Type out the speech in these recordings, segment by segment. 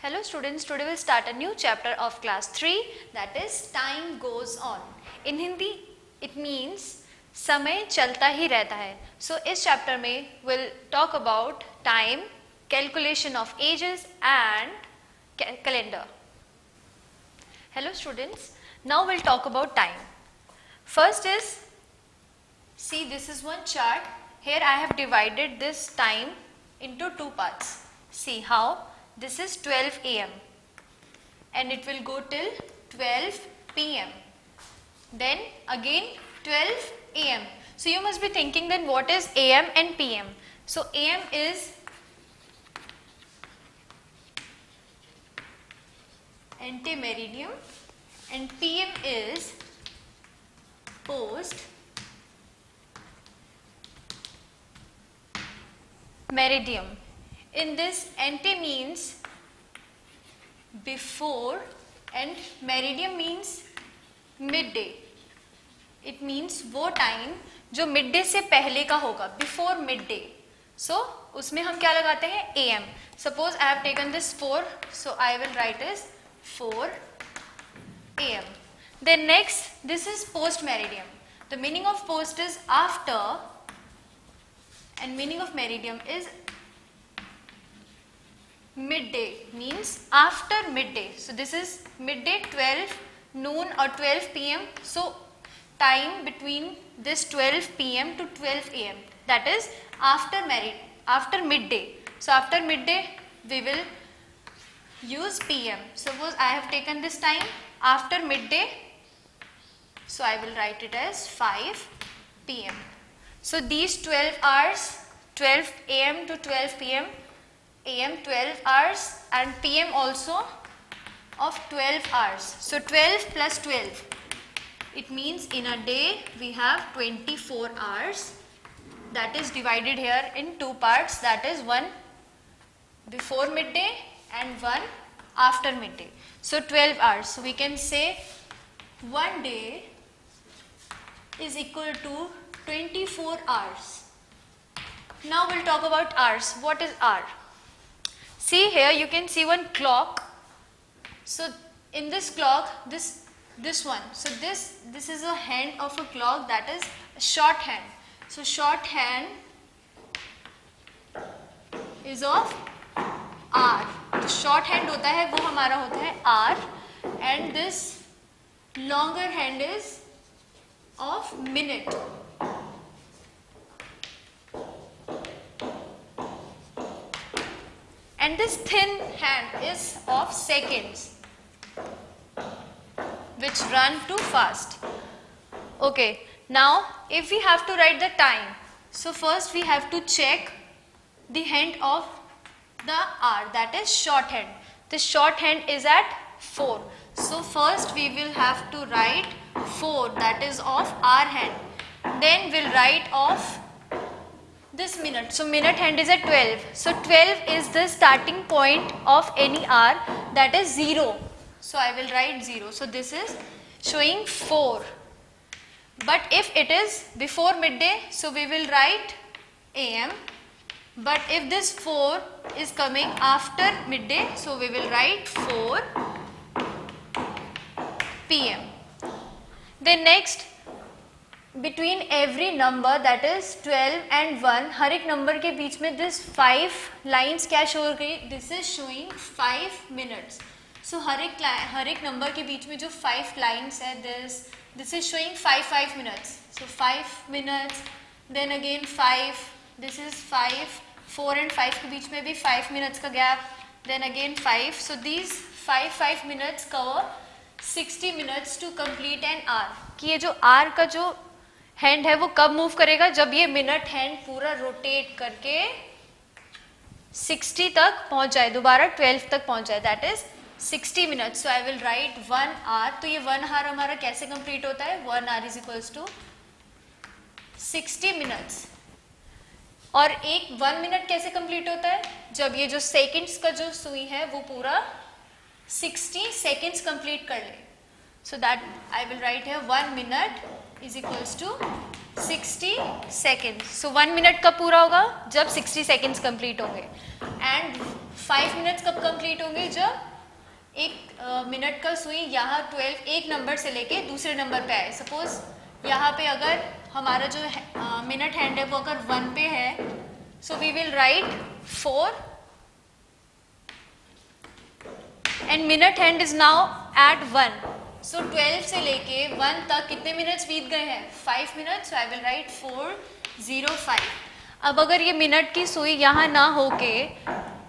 Hello students, today we'll start a new chapter of class 3, that is time goes on. In Hindi it means समय चलता ही रहता है. So इस chapter में we'll talk about time, calculation of ages and calendar. Hello students, now we'll talk about time. First is, see, this is one chart. Here I have divided this time into two parts. See how? This is 12 am and it will go till 12 pm. Then again 12 am. So you must be thinking, then what is am and pm? So am is ante-meridium and pm is post-meridium. In this, ante means before and meridium means midday. It means वो time जो midday से पहले का होगा, before midday. So उसमें हम क्या लगाते हैं? AM. Suppose I have taken this 4, so I will write as 4 AM. Then next, this is post meridium. The meaning of post is after and meaning of meridium is midday, means after midday. So this is midday, 12 noon or 12 pm. So time between this 12 pm to 12 am, that is after midday. So after midday we will use pm. Suppose I have taken this time after midday, so I will write it as 5 pm. So these 12 hours, 12 am to 12 pm, AM 12 hours and PM also of 12 hours. So 12 plus 12. It means in a day we have 24 hours. That is divided here in two parts. That is one before midday and one after midday. So 12 hours. So we can say one day is equal to 24 hours. Now we'll talk about hours. What is hour? See here, you can see one clock. So in this clock, this one. So this is a hand of a clock, that is shorthand. So shorthand is of hour. जो shorthand होता है वो हमारा होता है hour, and this longer hand is of minute. And this thin hand is of seconds, which run too fast. Okay, now if we have to write the time, so first we have to check the hand of the hour, that is shorthand. The shorthand is at 4. So first we will have to write 4, that is of hour hand. Then we'll write of this minute. So minute hand is at 12. So 12 is the starting point of any hour, that is 0. So I will write 0. So this is showing 4. But if it is before midday, so we will write AM. But if this 4 is coming after midday, so we will write 4 PM. Then next, between every number, that is 12 and 1, हर एक number के बीच में this 5 lines क्या show हो गई? This is showing 5 minutes. So हर एक number के बीच में जो 5 lines है, this is showing 5 minutes. So 5 minutes, then again 5, this is 5, 4 and 5 के बीच में भी 5 minutes का gap, then again 5. So these 5 minutes cover 60 minutes to complete an hour. कि ये जो hour का जो हैंड है वो कब मूव करेगा? जब ये मिनट हैंड पूरा रोटेट करके 60 तक पहुंच जाए, दोबारा 12 तक पहुंच जाए, that is 60 minutes. So I will write 1 hour. तो ये 1 आवर हमारा कैसे कंप्लीट होता है? 1 hour is equals to 60 minutes. और एक 1 मिनट कैसे कंप्लीट होता है? जब ये जो सेकेंड्स का जो सुई है वो पूरा 60 सेकेंड्स कंप्लीट कर ले. So that I will right है 1 minute is equals to 60 seconds. So 1 minute कब पूरा होगा? जब 60 seconds complete होंगे. And 5 minutes कब complete होंगे? जब एक मिनट का सुई यहाँ 12 एक नंबर से लेके दूसरे नंबर पे आए. सपोज यहाँ पे अगर हमारा जो मिनट हैंड है वो अगर 1 पे है, so we will write 4 and minute hand is now at 1. So 12 से लेके 1 तक कितने मिनट्स बीत गए हैं? 5 मिनट्स. I will right 4:05. अब अगर ये मिनट की सुई यहाँ ना होके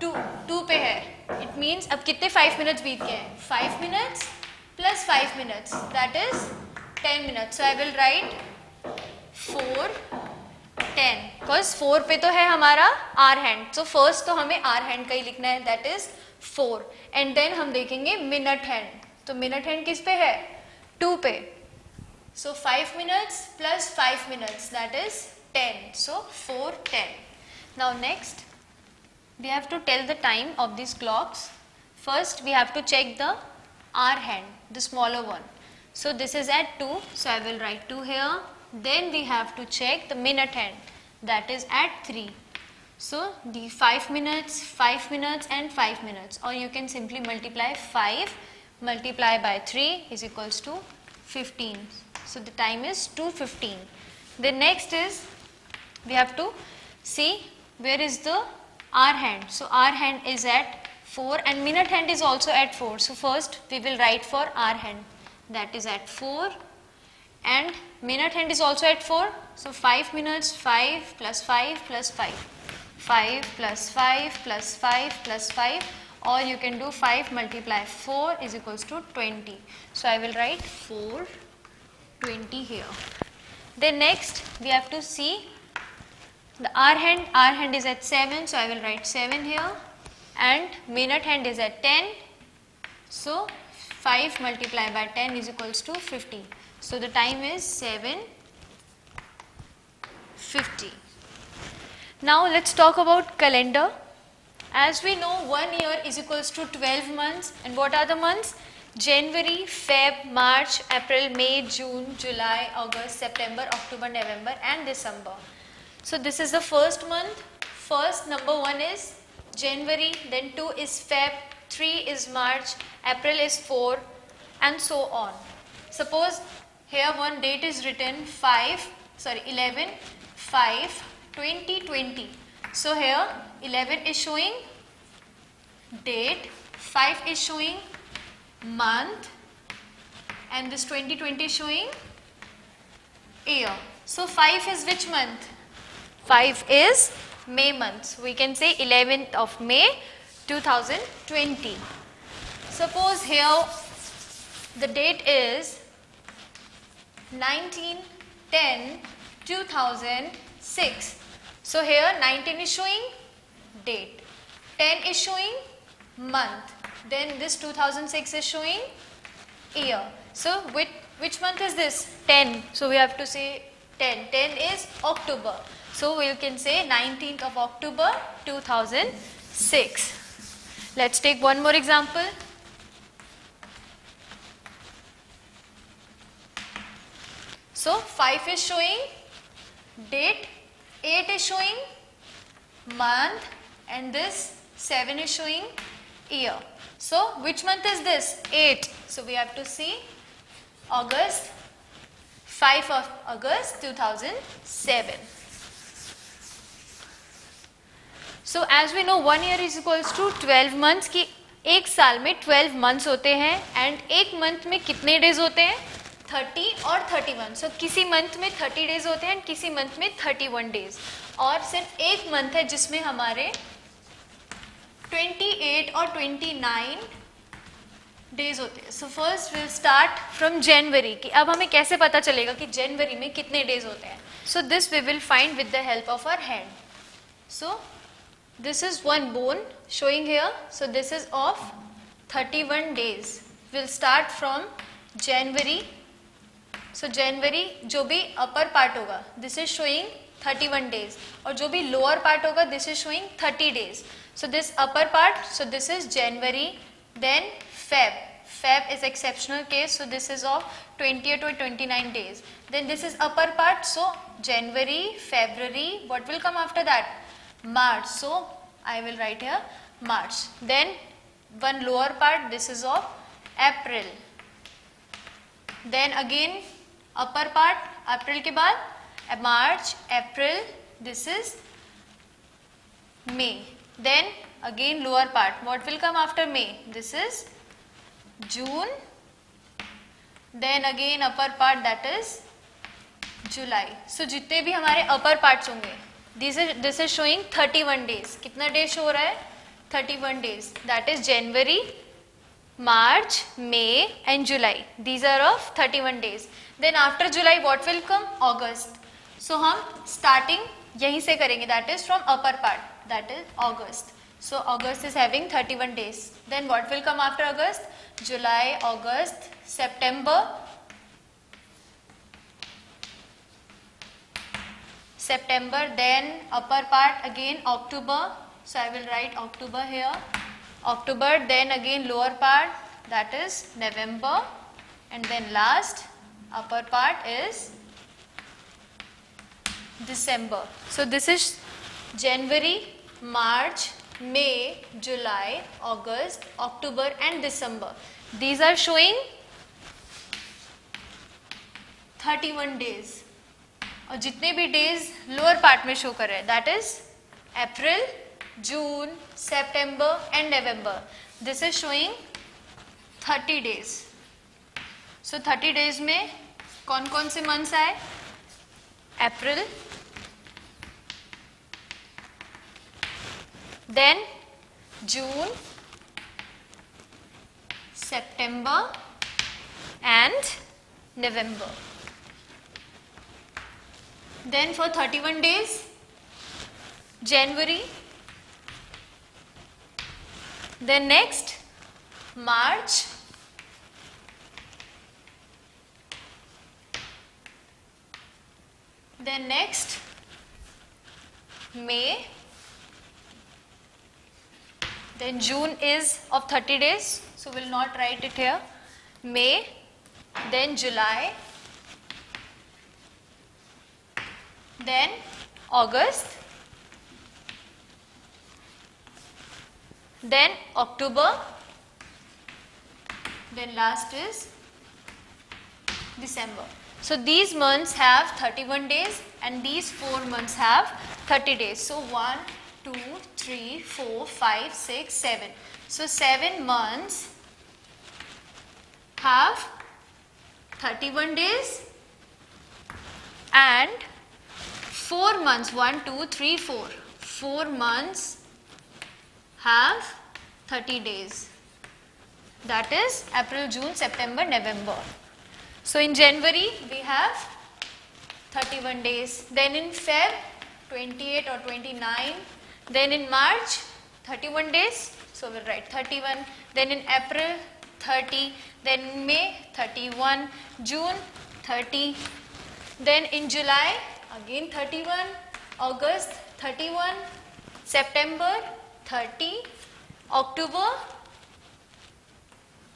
2 पे है, इट मीन्स अब कितने 5 मिनट्स बीत गए हैं? 5 minutes plus 5 minutes, that is 10 minutes. So I will right 4:10 because 4 पे तो है हमारा आर हैंड. सो फर्स्ट तो हमें आर हैंड का ही लिखना है, दैट इज 4. एंड देन हम देखेंगे मिनट हैंड. तो मिनट हैंड किस पे है? 2 पे. सो 5 minutes plus 5 minutes, that is 10. So 4:10. Now next we have to tell the time of these clocks. First we have to check the hour hand, the smaller one. So this is at 2, so I will write 2 here. Then we have to check the minute hand, that is at 3. So the 5 minutes, 5 minutes and 5 minutes, or you can simply multiply 5 multiply by 3 is equals to 15. So the time is 2:15. The next is we have to see where is the hour hand. So hour hand is at 4 and minute hand is also at 4. So first we will write for hour hand, that is at 4, and minute hand is also at 4. So 5 minutes, 5 plus 5 plus 5, 5 plus 5 plus 5 plus 5, or you can do 5 multiply 4 is equals to 20. So I will write 4:20 here. Then next we have to see the hour hand is at 7, so I will write 7 here, and minute hand is at 10, so 5 multiplied by 10 is equals to 50. So the time is 7:50. Now let's talk about calendar. As we know, 1 year is equals to 12 months, and what are the months? January, Feb, March, April, May, June, July, August, September, October, November and December. So this is the first month. First number 1 is January, then 2 is Feb, 3 is March, April is 4 and so on. Suppose here one date is written 11/5/2020. So here 11 is showing date, 5 is showing month, and this 2020 is showing year. So 5 is which month? 5 is May month. So we can say 11th of May 2020. Suppose here the date is 19/10/2006. So here 19 is showing date, 10 is showing month, then this 2006 is showing year. So which month is this? 10. So we have to say 10. 10 is October. So we can say 19th of October 2006. Let's take one more example. So 5 is showing date, 8 is showing month, and this 7 is showing year. So which month is this? 8. So we have to see August, 5 of August 2007. So as we know, 1 year is equals to 12 months. कि एक साल में 12 months होते हैं, and एक month में कितने days होते हैं? 30 और 31. So किसी month में 30 days होते हैं, किसी month में 31 days. और सिर्फ एक month है जिसमें हमारे 28 और 29 days होते हैं. So first we'll start from January. कि अब हमें कैसे पता चलेगा कि January में कितने days होते हैं? So this we will find with the help of our hand. So this is one bone showing here. So this is of 31 days. We'll start from January. So January जो भी upper part होगा, this is showing 31 days. और जो भी lower part होगा, this is showing 30 days. So this upper part, so this is January, then Feb. Feb is exceptional case, so this is of 28 or 29 days. Then this is upper part, so January, February, what will come after that? March, so I will write here March. Then one lower part, this is of April. Then again upper part, April के बाद March, April, this is May. Then again lower part, what will come after May? This is June. Then again upper part, that is July. So जितने भी हमारे upper parts होंगे, this is showing 31 days. कितना days show हो रहा है? 31 days. That is January, March, May and July. These are of 31 days. Then after July what will come? August. So हम starting यहीं से करेंगे, that is from upper part, that is August. So August is having 31 days. Then what will come after August? July, August, September. Then upper part again October. So I will write October here. October, then again lower part, that is November, and then last upper part is December. So this is January, March, May, July, August, October and December. These are showing 31 days. और जितने भी days lower part में show कर रहे हैं, that is April, June, September and November. This is showing 30 days. So 30 days में कौन कौन से months आए? April, then June, September and November. Then for 31 days, January, then next March, then next May, then June is of 30 days, so we will not write it here. May, then July, then August, then October, then last is December. So these months have 31 days and these 4 months have 30 days. So 1, 2, 3, 4, 5, 6, 7. So 7 months have 31 days and 4 months, 1, 2, 3, 4. 4 months have 30 days. That is April, June, September, November. So in January we have 31 days. Then in Feb 28 or 29. Then in March 31 days. So we'll write 31. Then in April 30. Then in May 31. June 30. Then in July again 31. August 31. September 30. October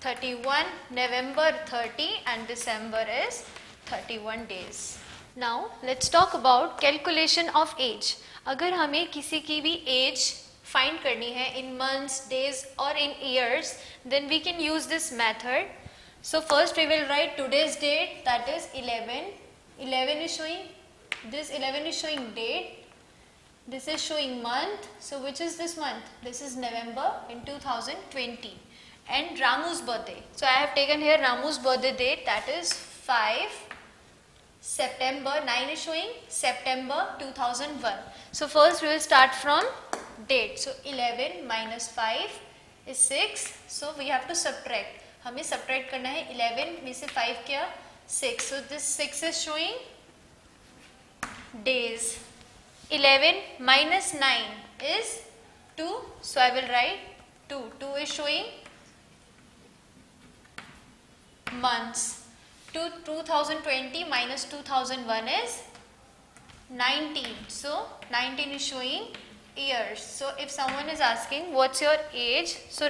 31, November 30 and December is 31 days. Now let's talk about calculation of age. अगर हमें किसी की भी age find करनी है in months, days or in years, then we can use this method. So first we will write today's date, that is 11. 11 is showing, this 11 is showing date. This is showing month. So which is this month? This is November in 2020. And Ramu's birthday. So I have taken here Ramu's birthday date, that is 5 September. 9 is showing September 2001. So first we will start from date. So 11 minus 5 is 6. So we have to subtract. हमें subtract करना है 11 में से 5 क्या? 6. So this 6 is showing days. 11 minus 9 is 2. So I will write 2. 2 is showing months. 2020 minus 2001 is 19. So 19 is showing years. So if someone is asking what's your age, so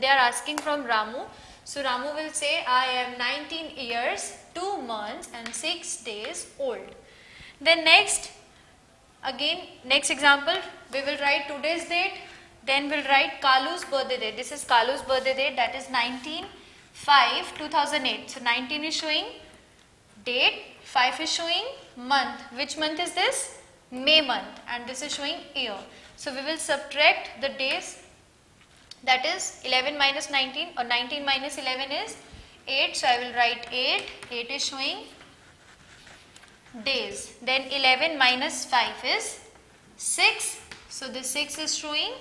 they are asking from Ramu. So Ramu will say, I am 19 years, 2 months and 6 days old. Then next example, we will write today's date, then we'll write Kalu's birthday date. This is Kalu's birthday date, that is 19/5/2008. So 19 is showing date, 5 is showing month. Which month is this? May month, and this is showing year. So we will subtract the days, that is 11 minus 19 or 19 minus 11 is 8. So I will write 8. 8 is showing days. Then 11 minus 5 is 6. So this 6 is showing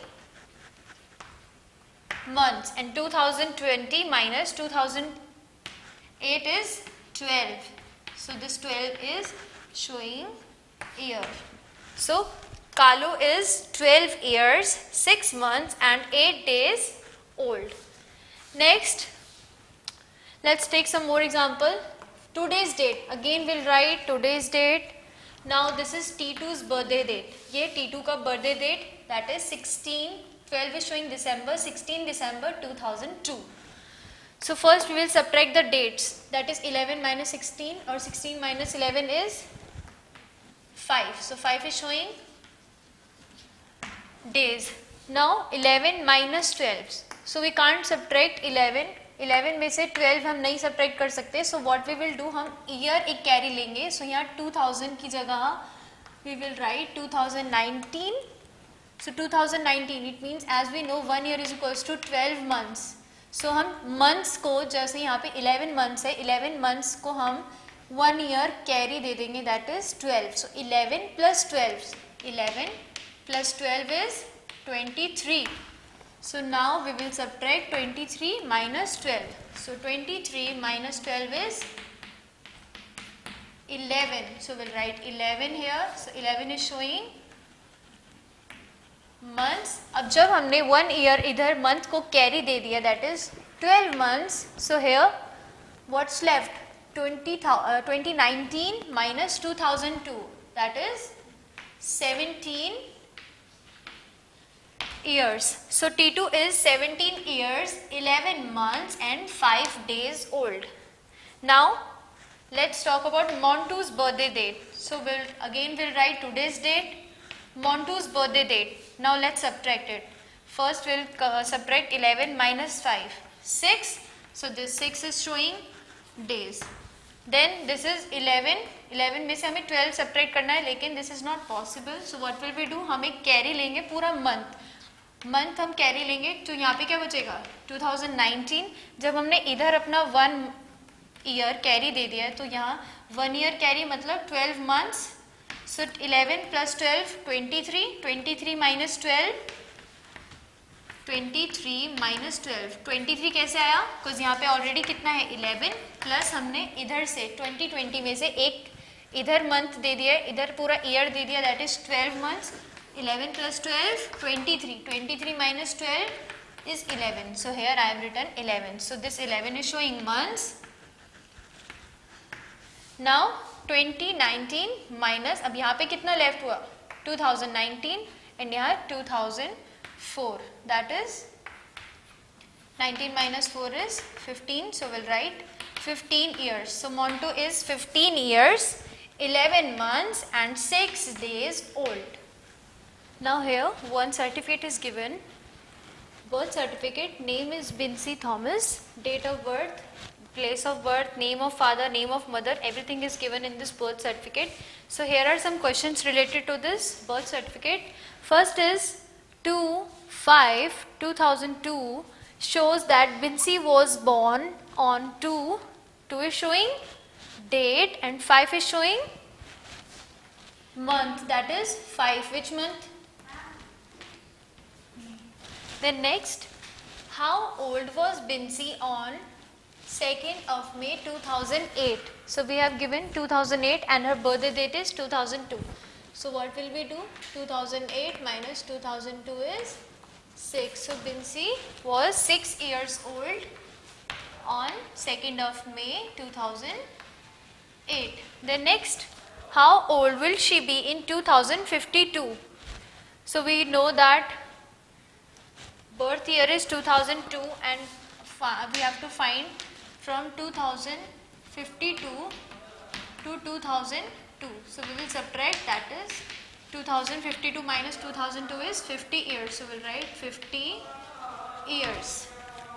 months. And 2020 minus 2008 is 12. So this 12 is showing year. So Kalu is 12 years, 6 months and 8 days old. Next, let's take some more example. Today's date. Again we'll write today's date. Now this is T2's birthday date. ये T2 का birthday date, that is 16. 12 is showing December, 16 December 2002. So first we will subtract the dates. That is 11 minus 16 or 16 minus 11 is 5. So 5 is showing days. Now 11 minus 12. So we can't subtract 11. 11 में से 12 हम नहीं subtract कर सकते. So what we will do, हम year एक carry लेंगे. So यहाँ 2000 की जगह we will write 2019. So 2019, it means as we know 1 year is equals to 12 months. So हम months को, जैसे यहाँ पे 11 months है, 11 months को हम 1 year carry दे देंगे, that is 12. So 11 plus 12. 11 plus 12 is 23. So now we will subtract 23 minus 12. So 23 minus 12 is 11. So we'll write 11 here. So 11 is showing months. अब जब हमने 1 year इधर month को carry दे दिया, that is 12 months. So here what's left? 2019 minus 2002, that is 17 years. So T2 is 17 years, 11 months and 5 days old. Now let's talk about Montu's birthday date. So we'll write today's date, Montu's birthday date. Now let's subtract it. First we'll subtract 11 minus 5, 6. So this 6 is showing days. Then this is 11. 11 में से हमें 12 subtract करना है, लेकिन this is not possible. So what will we do? हम एक carry लेंगे पूरा month हम carry लेंगे, तो यहाँ पे क्या बचेगा? 2019. जब हमने इधर अपना 1 year carry दे दिया है, तो यहाँ 1 year carry मतलब 12 months. So 11 plus 12, 23. 23 minus 12. 23 minus 12. 23 कैसे आया? Because यहाँ पे already कितना है? 11 plus हमने इधर से 2020 में से एक इधर month दे दिया, इधर पूरा year दे दिया, that is 12 months. 11 plus 12, 23. 23 minus 12 is 11. So here I have written 11. So this 11 is showing months. Now 2019 minus, अब यहाँ पे कितना left हुआ? 2019 and यहाँ 2004. That is 19 minus 4 is 15. So we'll write 15 years. So Montu is 15 years, 11 months and 6 days old. Now here one certificate is given. Birth certificate, name is Bincy Thomas, date of birth, place of birth, name of father, name of mother, everything is given in this birth certificate. So here are some questions related to this birth certificate. First is 2/5/2002 shows that Bincy was born on 2. 2 is showing date and 5 is showing month, that is 5. Which month? Then next, how old was Bincy on 2nd of May 2008? So we have given 2008 and her birthday date is 2002. So what will we do? 2008 minus 2002 is 6. So Bincy was 6 years old on 2nd of May 2008. Then next, how old will she be in 2052? So we know that birth year is 2002 and we have to find from 2052 to 2002. So we will subtract, that is 2052 minus 2002 is 50 years. So we'll write 50 years.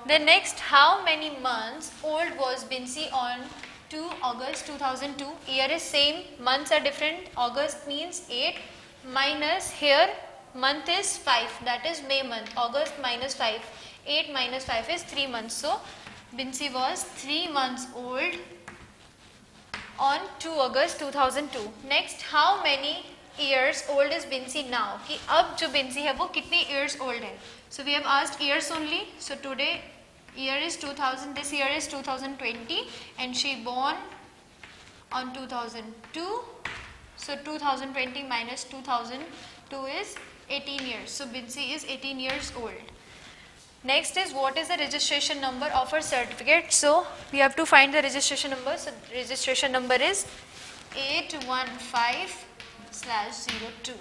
Then next, how many months old was Binsi on 2 August 2002? Year is same, months are different. August means 8 minus here month is 5, that is May month. August minus 5, 8 minus 5 is 3 months. So Binsi was 3 months old on 2 August 2002. Next, how many years old is Binsi now? कि अब जो Binsi है वो कितने years old है? So we have asked years only. So today year is 2000, this year is 2020 and she born on 2002. So 2020 minus 2002 is 18 years. So Binsi is 18 years old. Next is, what is the registration number of her certificate? So we have to find the registration number. So registration number is 815/02.